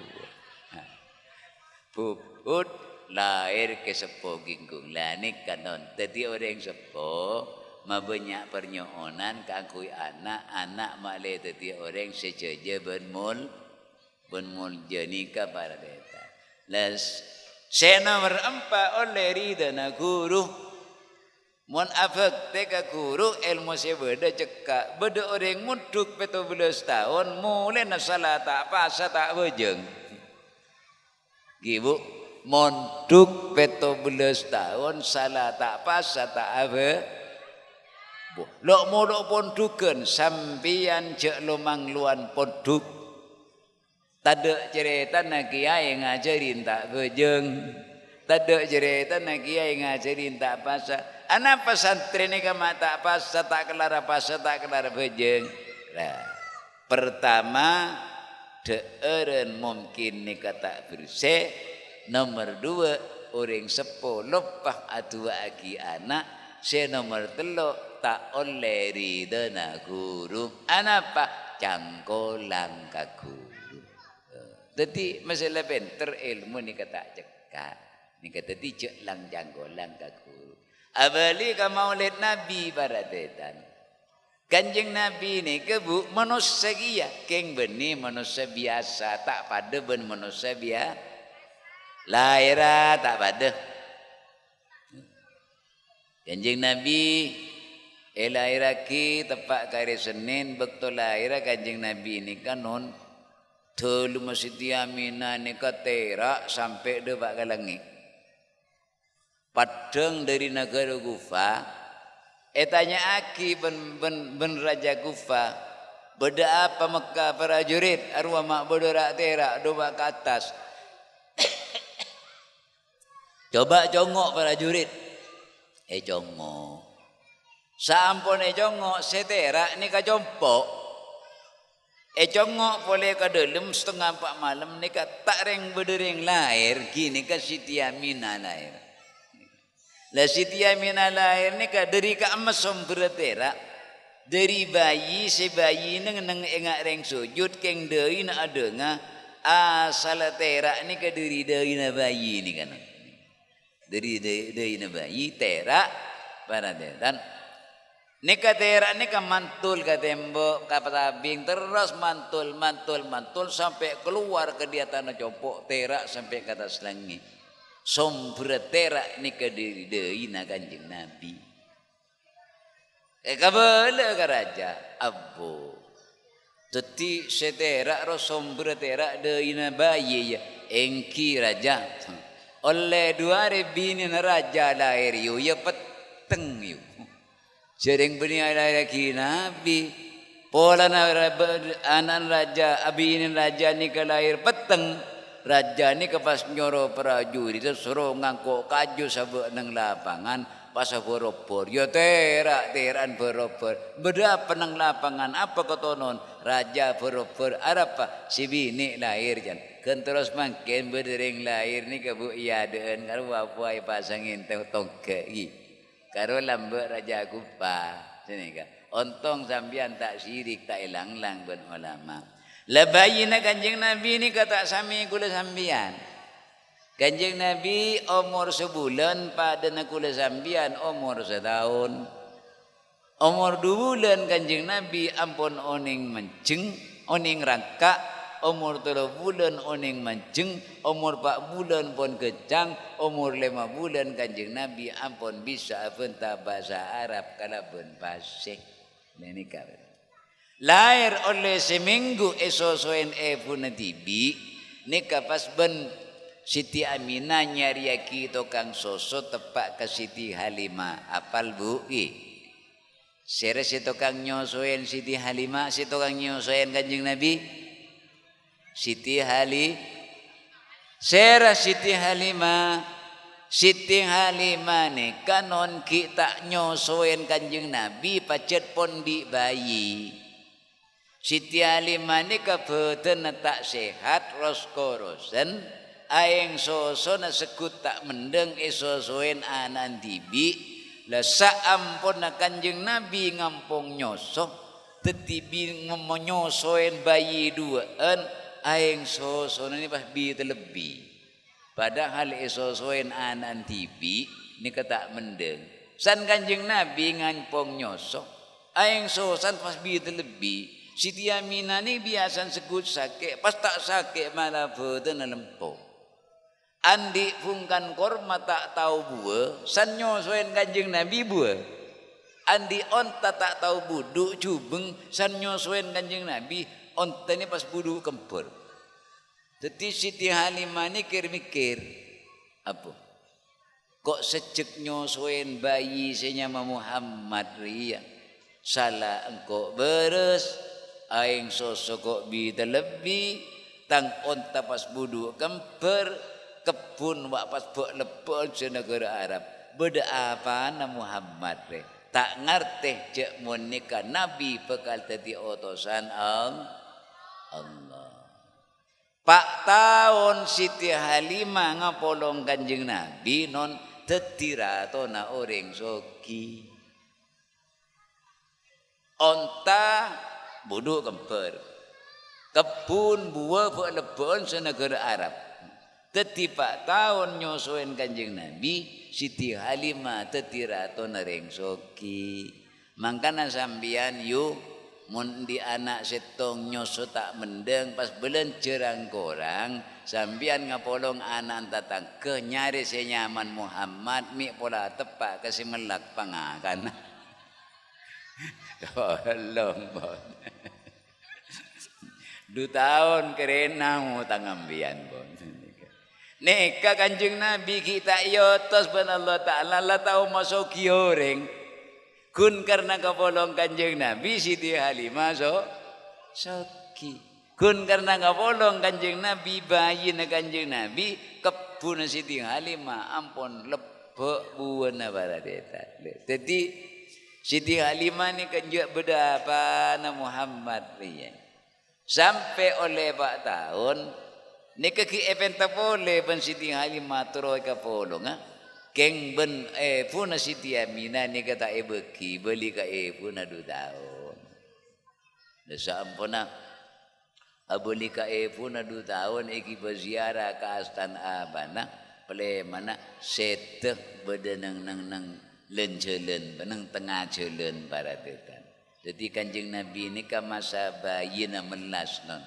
Puput lahir ke Sepoginggung. Lanik kanon. Tadi orang sepo. Mabanyak pernyoonan kangkui anak malai teti orang sejaja benmul jenika para deta. Les saya nomor 4 oleh ridana guru. Mon afak teka guru ilmu sebeda cekak beda orang muduk 17 tahun mulai nasalah tak pasa tak bejeng. Ibu muduk 17 tahun salah tak pasa tak apa. Lok modok pondukan sampian cek lomang luan ponduk. Tada cerita na kiai ngajarin tak bejeng. Tada cerita na kiai ngajarin tak pasa. Anak pesantren ni kama tak pasa tak kelar pasa tak kelar bejeng. Nah, pertama deeren mungkin ni kata bersih. Nomor 2 orang sepo lopah atua aki anak. Saya nomor 3 tak oleh ridana guru. Anapa? Cangkolang ka guru. Jadi masalah pinter ilmu ni kata cekak. Ni kata cek lang cangkolang ka guru. Abali ka maulid Nabi baradetan. Kanjeng Nabi ni kebu manusia kia. Keng beni manusia biasa. Tak pada ben manusia biasa. Lahirah tak pada. Kanjeng Nabi lahiraki tepat kari Senin betul lahir Kanjeng Nabi ini kan non telu Masjid Aminah ni katera sampai debat galangi. Padang dari negara Kufa. Tanya aki ben Raja Kufa. Beda apa Mekah prajurit arwah mak bodorak terak doba ke atas. Coba congok prajurit. Congok. Sampun congok seterak ni ka jompok. Congok boleh ka dalam setengah 4 malam ni ka tak reng berdering lahir. Gini ka Siti Aminah lahir. Lah Siti Aminah lahir ni ka dari ka emas beratera. Dari bayi sebayi neng engak reng sujud keng deui na adenga asal terak ni ka dari deui na bayi ni kan. Dari deui na bayi terak paradetan. Nika terak nika mantul ke tembok ke tabing terus mantul sampai keluar ke dia tanah jopok terak sampai ke atas langit. Sombret terak nika diri deui na Kanjeng Nabi. Kabala ka raja abbo. Teti seterak ro sombret terak deui na bayi ya engki raja. Oleh 2000 bini na raja lahir yu ya peteng yu. Sering beni lagi Nabi. Pola anak raja, abi ini raja ni ke lahir peteng. Raja ni ke pas nyoro prajurit suruh ngangkuk kaju sabuk nang lapangan pas beropor. Yo teran beropor. Beda penang lapangan apa kotonon raja beropor apa si bini lahir jan. Kan terus makin berdering lahir ni ke bu iya deun karo apa pasangin tongke. Karo lambe raja kupa. Sini ka. Ontong sambian tak sirik tak ilang-lang ben ulama. Labayina Kanjeng Nabi ni kata sami kula sambian. Kanjeng Nabi umur sebulan pada kula sambian umur setahun. Umur 2 bulan Kanjeng Nabi ampun oning menceng, oning rangka, umur 3 bulan oning menceng, umur 4 bulan pun kecang, umur 5 bulan Kanjeng Nabi ampun bisa benta bahasa Arab kana ben fasih. Ini kabar. Lahir oleh seminggu esosoen pun tibi ni kapas ben Siti Aminah nyariaki tokang soso tepak ke Siti Halimah apal bu sere si tokang nyosoen Siti Halimah si tokang nyosoen Kanjeng Nabi Siti sere Siti Halimah ni kanon kita nyosoen Kanjeng Nabi pacet pon di bayi. Siti Halimah ni kabeten tak sehat roskorosen aeng soso na sekut tak mendeng esosoen anan tibi la saampun na Kanjeng Nabi ngampung nyoso tetibi nyosoen bayi duaan aeng soso ni pas bi terlebih padahal esosoen anan tibi ni ketak mendeng san Kanjeng Nabi ngampung nyoso aeng sosan pas bi terlebih Siti Aminah ni biasa sekut sakit, pas tak sakit malah boten lempo. Andi pungkan korma tak tahu buah, san nyosoen Kanjeng Nabi buah. Andi onta tak tahu buduk cubeng, san nyosoen Kanjeng Nabi, onta ni pas buduk kempur. Jadi Siti Halimah ni mikir apa? Kok secek nyosoen bayi senyama Muhammad ria, salah engkau beres. Aing sosok kok bi terlebih tang onta pas budu kemper kebun wak pas bok lepon senegara Arab beda apa na Muhammad re tak ngerti cek monika Nabi bekal tadi utusan Allah Pak tahun Siti Halimah ngapolong Kanjeng Nabi non tetirato na orang soki onta buduk kemper kebun buah buat lebon senegara Arab tetipak tahun nyosoen Kanjeng Nabi Siti Halimah tetirato nereng soki mangkana sambian yu mun di anak setong nyoso tak mendeng pas belen cerang korang sambian ngapolong anak tatang ke nyari senyaman Muhammad mi pola tepak kasih melak pangakan tolong bon 2 tahun kerena ngutang ambian bon neka Kanjeng Nabi kita yotos ben Allah Ta'ala la tahu masuk kioreng kun karena kapolong Kanjeng Nabi Siti Halimah soki kun karena kapolong Kanjeng Nabi bayi na Kanjeng Nabi kebun Siti Halimah ampun lebok buana baradeta jadi Siti Halimah ni kanjak beda apa na Muhammad riya. Sampai oleh 4 tahun ni kaki eventa boleh ben Siti Halimah teroi ka polong keng ben puna Siti Aminah ni kata beki beli ka puna 2 tahun. Desa ampuna abuli ka puna 2 tahun iki berziarah ka astana abana pele mana seteh bedenang nang lencelen benang tengah jalan baratetan. Jadi Kanjeng Nabi ini kan masa bayi na melas non.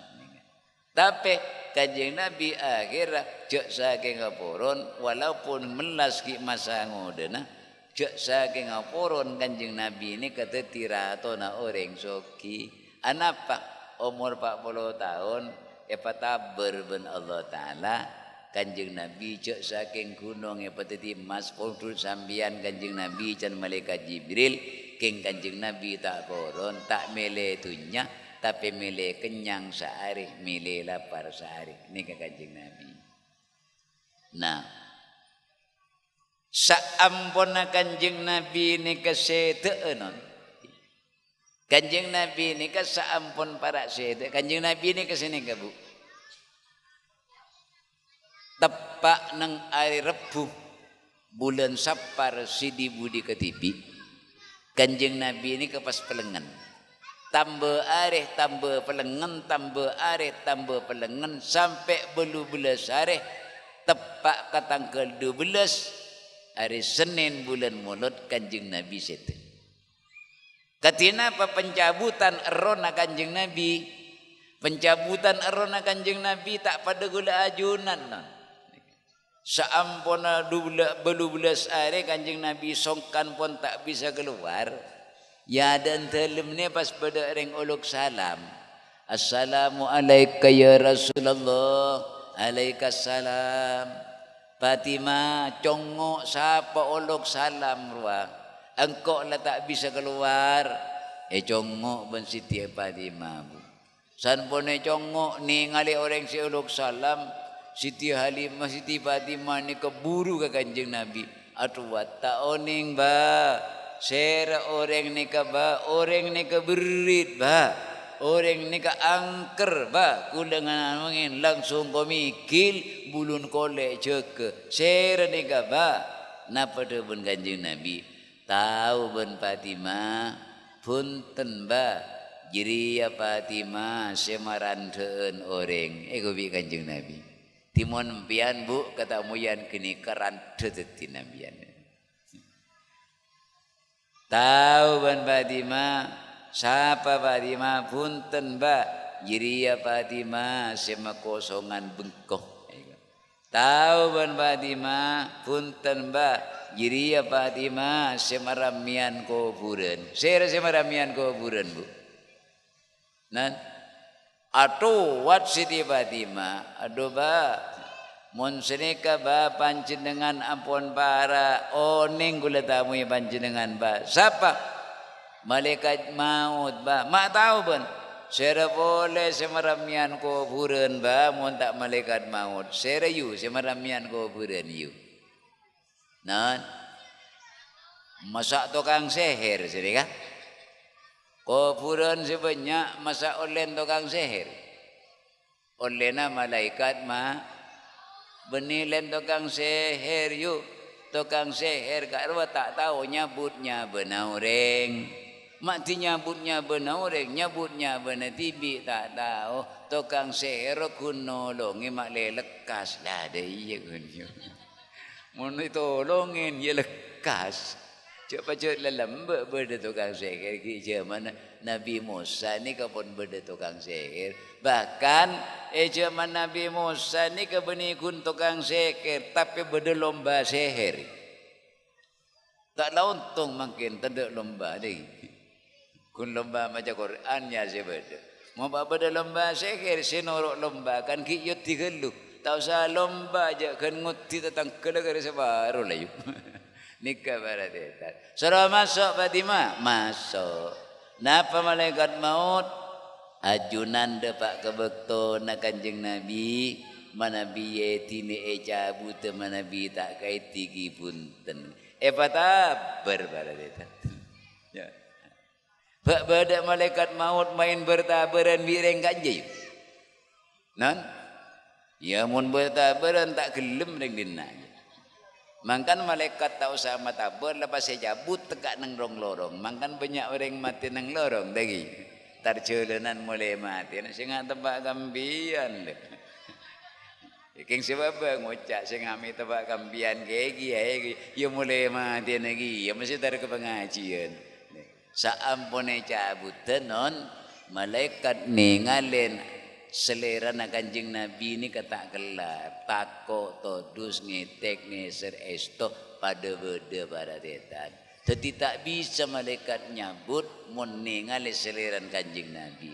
Tapi Kanjeng Nabi akhirnya cek saking ngaporon walaupun melas ki masa ngodena cek saking ngaporon Kanjeng Nabi ini kata tirato na orang soki. Anapa umur 40 tahun pataber ben Allah Ta'ala Kanjeng Nabi cek saking gunung pateti mas pultul sambian Kanjeng Nabi can malaikat Jibril King Kanjeng Nabi tak koron, tak milih dunya, tapi milih kenyang sehari, milih lapar sehari. Ini ke Kanjeng Nabi. Nah, saampuna Kanjeng Nabi ni keseteenon. Kanjeng Nabi ni ke saampun para sete. Kanjeng Nabi ni kesini ke Bu. Tepak nang hari Rebu bulan Sapar Sidi Budi Ketipi. Kanjeng Nabi ini kepas pelengan. Tambah areh, tambah pelengan, tambah areh, tambah pelengan sampai belas areh. Tepak ke tanggal 12 hari Senin bulan Maulud Kanjeng Nabi situ. Katina apa pencabutan erona Kanjeng Nabi? Pencabutan erona Kanjeng Nabi tak pada gula ajunan. Saampuna 12 hari Kanjeng Nabi songkan pun tak bisa keluar. Ya dan telem ni pas pada ring uluk salam. Assalamualaikum ya Rasulullah. Alaikassalam. Fatimah congok sapa uluk salam ruah. Engkau lah tak bisa keluar. Congok ben Siti Fatimah. San pun congok ni ngali orang si uluk salam. Siti Halimah, Siti Fatimah ni keburu ke Kanjeng Nabi. Aduh tak oning ba. Sera orang ni ke ba. Orang ni ke berit ba. Orang ni ke angker ba. Kulangan angin langsung komikil. Bulun kolek ceke. Sera ni ke ba. Napa tu pun Kanjeng Nabi. Tahu ben Fatimah. Punten ba. Jiri ya Fatimah. Semaranteun orang. Kubi Kanjeng Nabi. Timon pian Bu kata muyan kini keran teteti nabian. Tahu ban Fatimah siapa Fatimah punten ba jiria Fatimah sema kosongan bengkoh. Tahu ban Fatimah punten ba jiria Fatimah sema ramian kuburan. Sera sema ramian kuburan Bu. Nan Atuh wat Siti Fatimah. Aduh ba. Mun senika ba panjenengan ampun para oning gula tamu panjenengan ba. Siapa? Malaikat maut ba. Mak tahu pun. Sera boleh semaramian kuburan ba. Mun tak malaikat maut. Sera yu semaramian kuburan yu. Nah. Masak tukang seher sedika. Kuburan sebanyak masa olen tukang seher. Olena malaikat ma benilen tukang seher yuk. Tukang seher karwa tak tahu nyabutnya benaureng. Mati nyabutnya benaureng, nyabutnya benatibi tak tahu. Tukang seher kunolongi mak lekas lah ada iya kunyo. Mun tolongin ya lekas. Cepat lelembek benda tukang sihir ke mana Nabi Musa ni kapun benda tukang sihir. Bahkan zaman Nabi Musa ni ke benikun tukang sihir tapi benda lomba sihir. Tak launtong makin tanda lomba ni. Kun lomba macam Quran ya sebeda. Mau benda lomba sihir sinorok lomba kan kiyut digelu. Tak usah lomba aja kan nguti tentang kedegara sebaru lah yuk. Nikah para detan. Surah masuk Fatimah? Masuk. Napa malaikat maut? Ajunan depak kebekto na Kanjeng Nabi. Manabi yetini cabut manabi tak kait tigi punten. Patabar para detan. Ya. Bak badak malaikat maut main bertabaran bireng kanjeng. Nan? Ya mun bertabaran tak gelem ring dinanya. Mangkan malaikat tak usah matabar lepas saya jabut tegak nang rong lorong. Mangkan banyak orang mati nang lorong lagi. Tarjulanan mulai mati. Sing tebak kambian le. King sebab ngucap sing ngami tebak kambian gegi ya mulai mati lagi. Ya mesti dari ke pengajian. Saampune cabutan non malaikat ningalin selera na Kanjeng Nabi ni kata gelap tako todus ngetek ngeser esto pada beda pada detan. Jadi tak bisa malaikat nyabut mun ningali selera Kanjeng Nabi.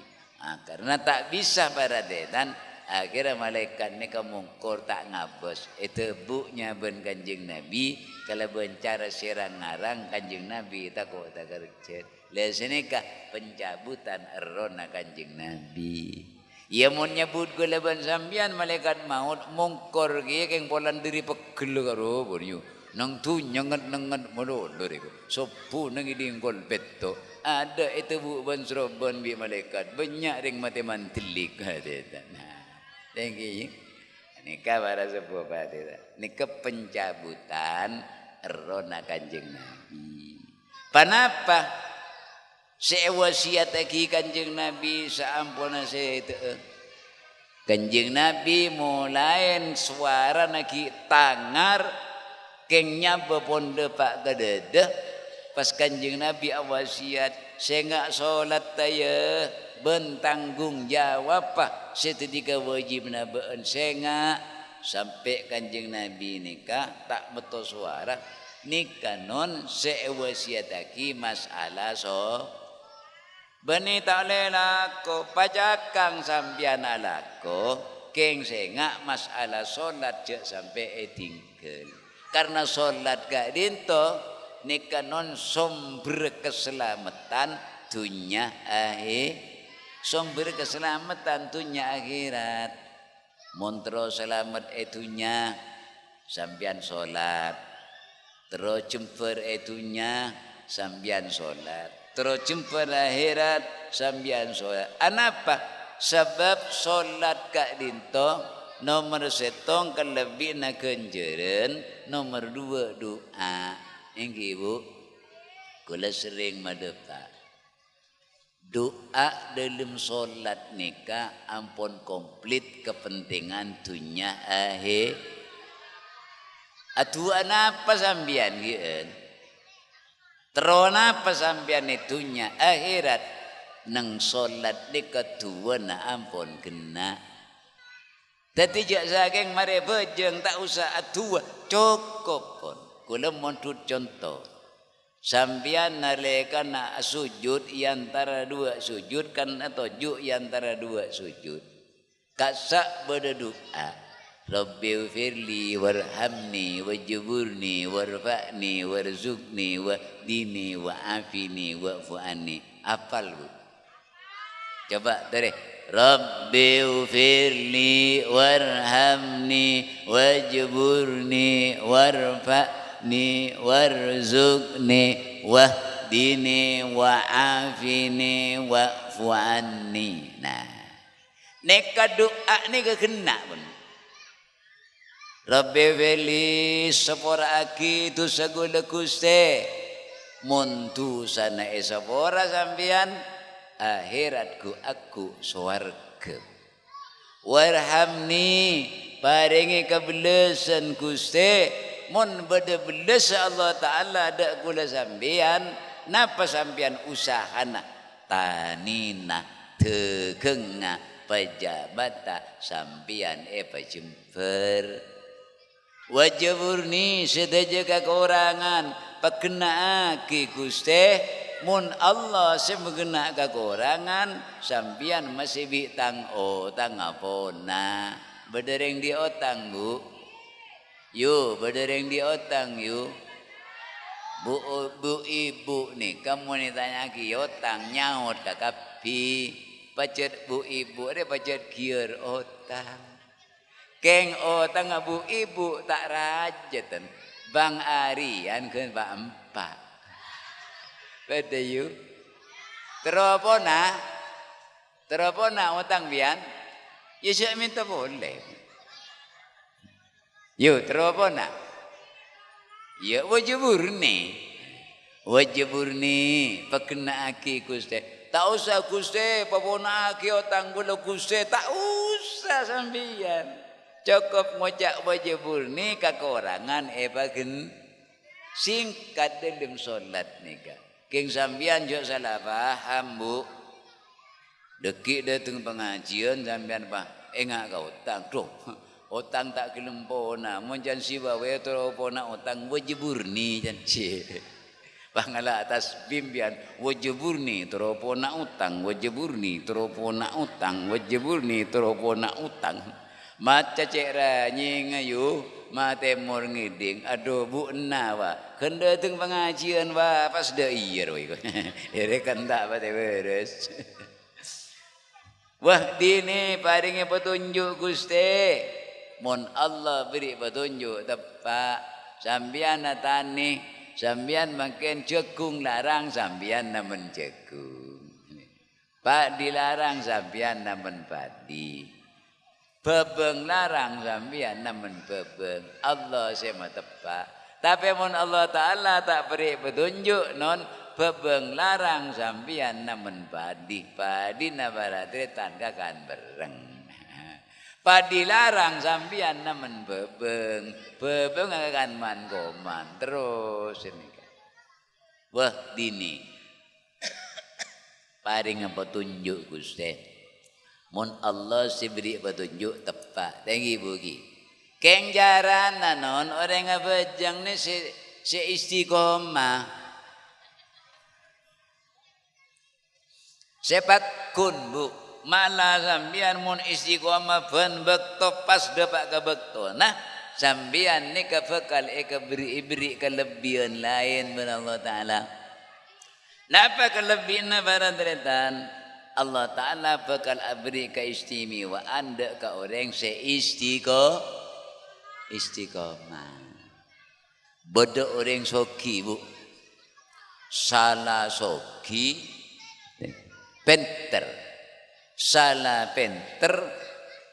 Karena tak bisa pada detan akhirnya malaikat ni kemungkur tak ngabos. Itu buknya ben Kanjeng Nabi kalau bencara sirang ngarang Kanjeng Nabi takut tak kerja. Lah sini kah pencabutan erona Kanjeng Nabi. Ia mau nyebut gula ban sambian malaikat maut mungkur kia keng polan diri pegel karo bonyo. Nang tu nyenget modor iku. Sopu nang iding kol beto. Ada itu bu ban serobon bi malaikat banyak ring mati mantelik ada. Nah, thank you. Nikah para sepuh pada. Nikah pencabutan erona Kanjeng Nabi. Kenapa? Sewasiat lagi Kanjeng Nabi saampuna saya itu. Kanjeng Nabi mulai suara lagi tangar kengnya beponde pak kedede pas Kanjeng Nabi awasiat saya ngak solat taya bentanggung jawab pak seketika wajib nabeen saya ngak sampai Kanjeng Nabi nikah tak betul suara nikah non sewasiat lagi masalah so bani tak lelako pajakang sampian alako keng saya ngak masalah solat je sampai tinggal. Karena solat gak dinto nikah non sumber keselamatan dunia akhir sumber keselamatan dunia akhirat montro selamat etunya sambian solat terus jemper etunya sambian solat terus jemper akhirat sambian solat anapa sebab solat gak dinto nomor setong kelebih na kenjeren nomor 2 doa engki ibu kula sering madepa doa dalam solat nikah ampun komplit kepentingan dunia akhir atuan apa sambian gien terona apa sambian itunya akhirat nang solat nikah tuan ampun kena. Tapi jak saking mari bejeng tak usah atua cukup pun. Kula montut contoh. Sambian nalekan nak sujud antara dua sujud kan atau juk antara dua sujud. Kasak berdoa. Rabbi firli warhamni wajburni warfa'ni warzuqni wahdini wa'afini wa'fu'ani. Apal bu. Coba tadi. Rabbi ufirli warhamni wajburni warfa'ni warzuqni wahdini wa'afini wa'fu'anni. Nah, neka doa ni kena pun. Rabbi ufirli sepora aki tu segala kuste muntu sana esapora sambian akhiratku aku swarga warhamni paringi kebelesan Gusti mun bade beles Allah taala ada kula sampean napa sampean usahana tanina tegenga pejabata sampean pajemper wajaburni sedaja kekurangan pakenaake Gusti mun Allah semegena kekurangan sampian masih bitang otang apona bedereng di otang bu yu bedereng di otang yu bu ibu nih kamu nih tanya ki otang nyaut kakapi pacet bu ibu ada pacet kier otang keng otang bu ibu tak rajetan bang Arian kan pak empat pada yu teropona utang bian ya saya minta boleh yu teropona ya wajiburni pakena aki Gusti tak usah Gusti papona aki utang gula Gusti tak usah sambian cukup ngocak wajiburni kekurangan bagen singkat dalam solat nikah King sambian jo salah paham bu. Dekik datang pengajian sambian pak. Engak kau utang doh. Utang tak kelempona. Monjan siwa we tero pona utang wajiburni janji. Pangala atas bimbian wajeburni teropona utang wajeburni teropona utang wajeburni teropona utang maca cera nyingayu mate mor ngiding aduh bu nawa kenda teng pengajian wa pas de iya roy ere kanda pate beres wah dini paringi petunjuk Gusti mon Allah beri petunjuk tepak sambian tani sambian makin cekung larang sambian namen cekung. Pak dilarang sambian namen padi. Bebeng larang sambian namen bebeng. Allah sema tepak. Tapi mun Allah Ta'ala tak beri petunjuk non bebeng larang sambian namen padi. Padi nabaratretan kakan bereng. Padi larang sambian nemen bebeng. Bebeng akan man terus ini. Wah dini. Paring petunjuk Gusti. Mun Allah si beri petunjuk tepat. Tenggi bugi. Keng jaran nanon orang ngabejang ni si istiqomah. Sepat kun bu. Malah sambian mun istiqomah ben bekto pas dapat ke bekto. Nah, sambian ni kebekal beri kelebihan lain ben Allah Ta'ala. Napa kelebihan barantaretan? Allah Ta'ala bakal beri keistimewaan dek ke orang istiqomah. Beda orang soki bu. Salah soki penter. Salah penter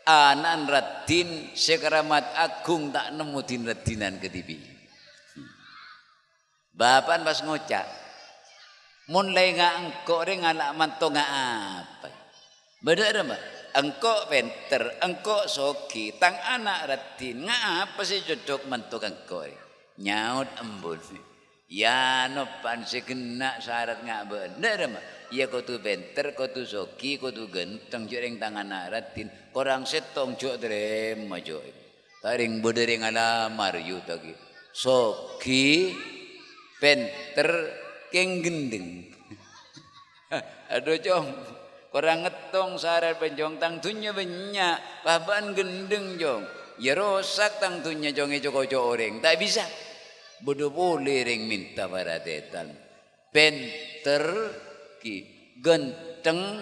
anan radin sekeramat agung tak nemu din radinan ketibi. Bapan pas ngocak mun lay nga engko ring anak manto nga apa. Beda mbak engko penter engko soki tang anak radin nga apa sih cocok manto engko nyaut embun. Ya nopan sekena syarat nga bener mbak. Ya kau tu benter, kau tu soki, kau tu genteng, jureng tangan naratin, korang setong jok terima jok. Taring bodering alamar yu tagi. Soki, benter, keng gendeng. Aduh jong, korang ngetong sarat penjong tang tunya banyak, paban gendeng jong. Ya rosak tang tunya jong joko orang, tak bisa. Bodoh boleh ring minta para tetan. Benter, genteng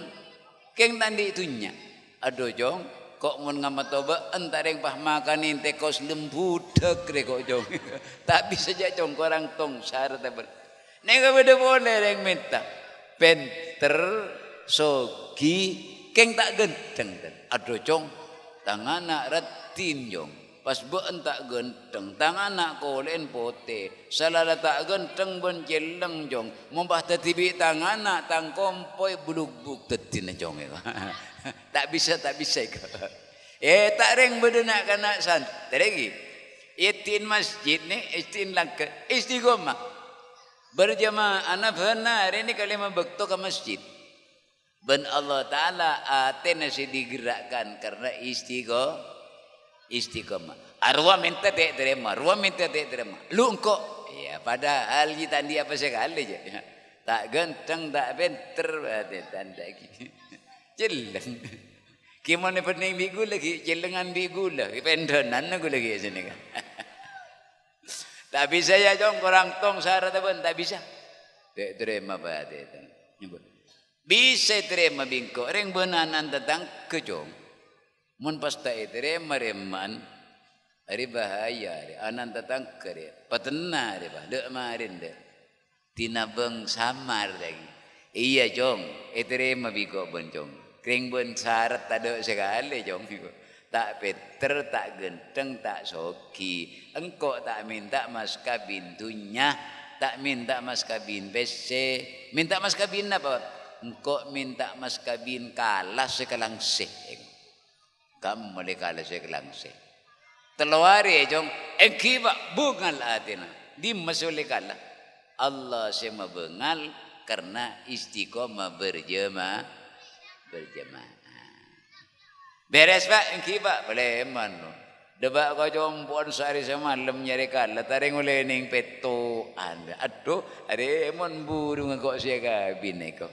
keng tandi itunya aduh jong kok mun ngamatoba entar yang pah makanin tekos lembudek kok jong tak bisa aja jong korang tong syarat nega beda boleh yang minta penter sogi keng tak genteng aduh jong tangan ratin jong pas bu entak genteng tangan nak kolen pote salah tak genteng benceleng jong mumpah tetibi tangan nak tang kompoi buluk-buluk tetin jong tak bisa tak tak reng bedenak kana san teregi itin masjid ni itin langka istiqomah berjamaah anak benar ini kalimah bekto ke masjid ben Allah Ta'ala atena si digerakkan karena istiqomah. Arwah minta tak terima, Lu engkau, ya padahal kita dia apa sekali je. Tak ganteng, tak benter, tanda gitu. Jeleng. Gimana pening bigu lagi, jelengan bigu lagi, pendenan aku lagi sini kan. Tak bisa ya jong, korang tong syarat apa, tak bisa. Tak terima pada bisa terima bingko, orang benanan tentang kejong. Mun pasta terima reman, hari bahaya, anan tatang kere, patena bah, dek marin dek, tinabeng samar lagi. Iya jong, terima bingko bencong, kering ben syarat tak sekali jong bingko. Tak peter, tak genteng, tak soki. Engkau tak minta mas kabin tunya, tak minta mas kabin BC, minta mas kabin apa? Engkau minta mas kabin kalah sekalang seh. Kamu mulai kalah sekalang seh. Telawari jong, engkiba bungal atina. Di masuli kalah. Allah sema bengal karena istiqomah berjamaah. Beres pak, engkiba boleh mano. Debak kau jom puan sehari semalam nyari kalah. Taring ulai ning peto anda aduh are mon burung kok sia kabin kok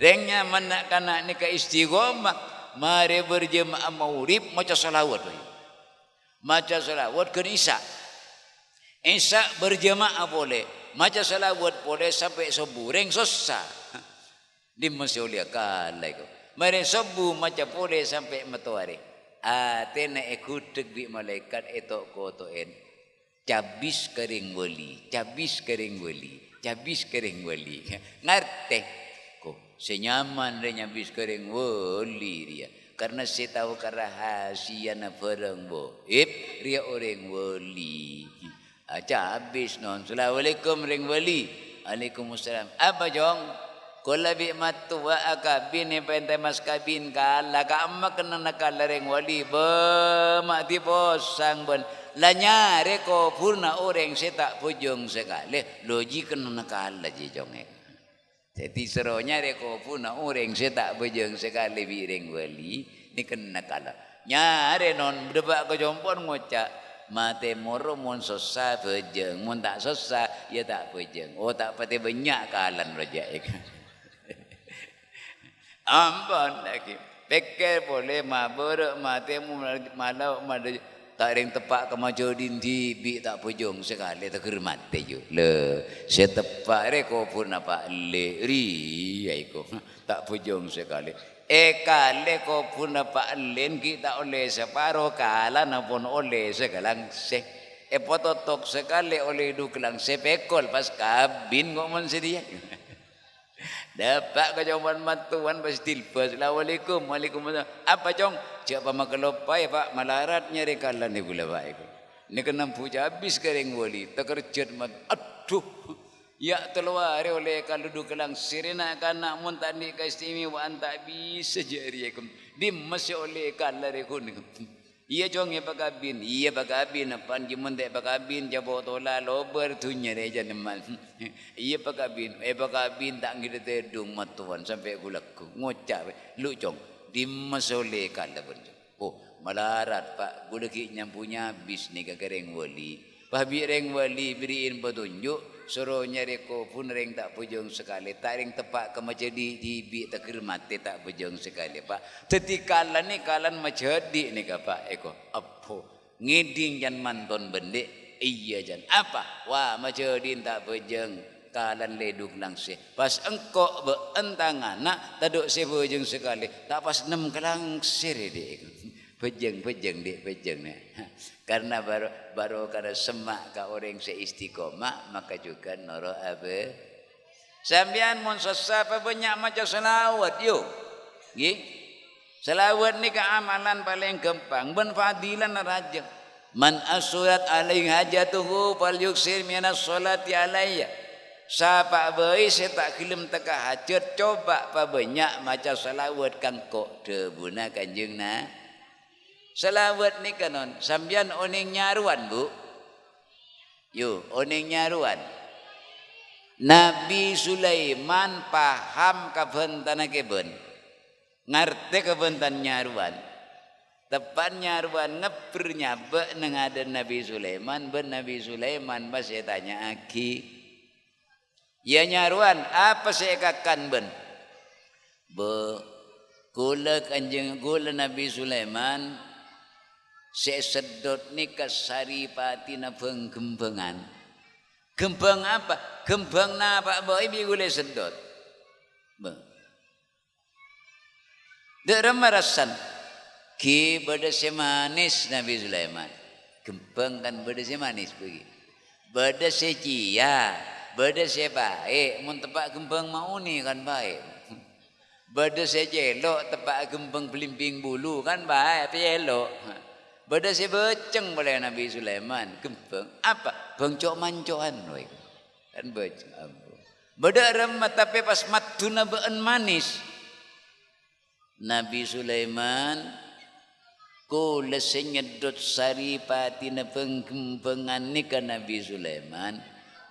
rengnya mana kana ni ka istiqomah mari berjemaah maurib maca selawat maca selawat ke Isya berjemaah boleh maca selawat boleh sampai subuh reng susah di masyulia kalai ko mari subuh maca boleh sampai matahari atena ekutek bi malaikat etok ko toen cabis kering wali ngerti ko senyaman re nyabis kering wali dia karena saya tahu kerahasiaan barang boib dia orang wali cabis non assalamualaikum ring wali waalaikumsalam apa jong kala bi matu wa akabin pente mas kabin kala ka amma kena nakala ring wali ba mati posang ben lanyare ko purna orang setak pujung sekali loji kena nakala je jonge jadi seronya reko purna orang setak pujung sekali biring wali ni kena nakala nyare non berdebak ke jompon ngocak mate moro mon sosa pujung mon tak sosa ya tak pujung oh tak pati banyak kalan rojak ampun lagi pikir boleh mabur matemu malau madu tak ring tepak kemajodin di bi tak pujung sekali tak mati ju le saya tepak reko pun apa le ri aiko tak pujung sekali kale ko pun apa len kita oleh separo kala napun oleh segalang se pototok sekali oleh duklang sepekol pas kabin ngomong sedia dapat kejawaban matuan pasti tilpas assalamualaikum waalaikumsalam apa cong cak pamakelopai pak malarat nyari kalan ni gula baik ni kena puja habis kering wali terkerjat mat aduh ya teluar oleh kalau dukelang sirina kana mun tandi ka istimewaan tak bisa jari akum di masih oleh kalar ekun iya cong ya pakabin iya pakabin pan jimun tak pakabin jabo tola lober tunya re janeman iya pakabin tak ngide tedung matuan sampai gulaku ngocak lu cong di masole kala berjo oh malarat pak gulaki nyampunya bis ni kagereng wali pabi reng wali beriin petunjuk suruh nyari ko pun reng tak pujung sekali tak reng tepak ke majadi di bi takir mati tak pujung sekali pak teti kalan ni kalan majadi ni ka pak eko apo ngiding jan manton bende iya jan apa wah majadi tak pujung kalan leduk langse pas engkok beentangan nak taduk se pujung sekali tak pas 6 kelang sire dek pejeng dek pejeng ni karena baru karena semak ka orang seistiqomah maka juga noro apa sambian mun sesapa banyak macam selawat yuk nggih selawat ni keamalan paling gampang ben fadilan raja man asurat alaihi hajatuhu fal yuksir minas sholati alayya sapa bae saya tak kilim teka hajat coba pa banyak macam selawat kang kok debuna kanjeng na selawat ni kanon sambian oning nyaruan bu yo oning nyaruan Nabi Sulaiman paham kabentana keben ngerti kebentan nyaruan tepan nyaruan ngepernya be neng ada Nabi Sulaiman ben Nabi Sulaiman pas saya tanya aki ya nyaruan apa saya kakan ben be kula kanjeng kula Nabi Sulaiman saya sedot ni kasaripati na penggembangan gembang apa gembang na pak boy bi gule sedot be deremarasan ki beda semanis Nabi Sulaiman gembang kan beda semanis pergi beda secia beda sebaik mun tepak gembang mau ni kan baik beda sejelok tepak gembang belimbing bulu kan baik tapi elok beda si beceng boleh Nabi Sulaiman gembang apa bengcok mancoan we kan beceng beda remat tapi pas matuna beun manis Nabi Sulaiman kula senyedot saripati na penggembangan ni ka Nabi Sulaiman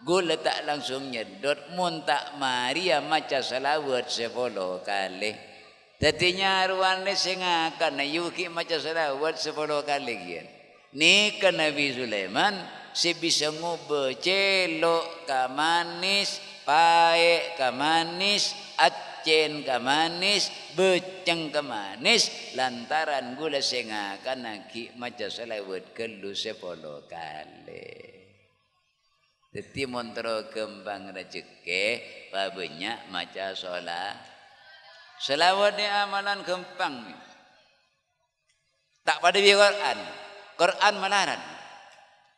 gula tak langsung nyedot mun tak Maria maca salawat 10 kali tadinya ruan ni sengakan na yuki maca salawat 10 kali gian ni ka Nabi Sulaiman si bisa ngubah celok ka manis, pae ka manis, acen ka manis, beceng ka manis, lantaran gula sengakan naki maca selawat kelu 10 kali. Jadi montro kembang rezeki babenya maca selawat ni amalan gampang. Tak pada Quran. Quran malaran.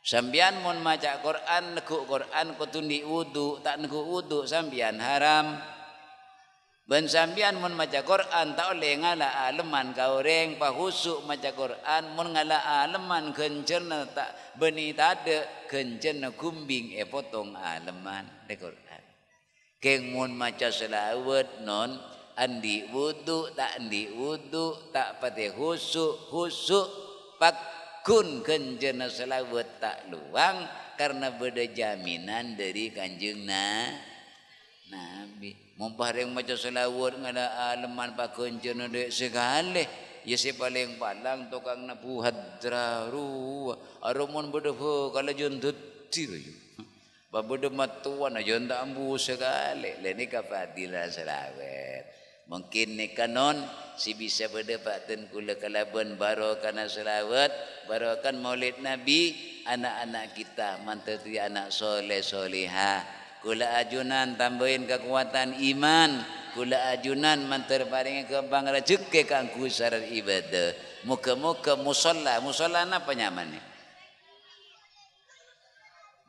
Sambian mun maca Quran, neku Quran kutundi wudu, tak neku wudu sambian haram. Ben sambian mun maca Quran tak oleh ngala aleman kaureng pahusuk maca Quran mun ngala aleman kencerna tak beni tade kencerna kumbing potong aleman de Quran. Keng mun maca selawat non andi wudu tak pate husuk pakun kencerna selawat tak luang karena beda jaminan dari Kanjeng Nabi. Mumpah yang maca selawat ngada aleman pakun kencerna dek segale ya si paling palang tukang nabu hadraru arumun beda kalau juntut tiru ba beda matuan aja ndak ambu segale leni kafadilah selawat. Mungkin ni kanon si bisa berdebatin kula kalaban barokana selawat, barokan maulid Nabi, anak-anak kita mantati anak soleh solehah. Kula ajunan tambahin kekuatan iman, kula ajunan mantar paring kembang rezeki kangku syarat ibadah. Muka-muka musalla apa nyaman ni?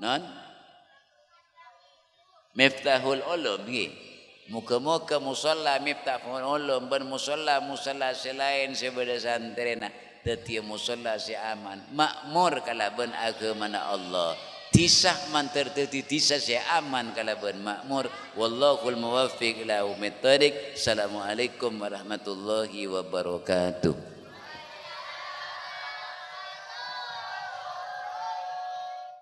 Non? Miftahul ulum nggih. Muka-muka musalla miftahul ulum ben musalla selain sebeda santrena tetieu musalla si aman makmur kalaban agama Allah tisah mantar teti tisah si aman kalaban makmur wallahul muwaffiq ila umit thariq. Assalamualaikum warahmatullahi wabarakatuh.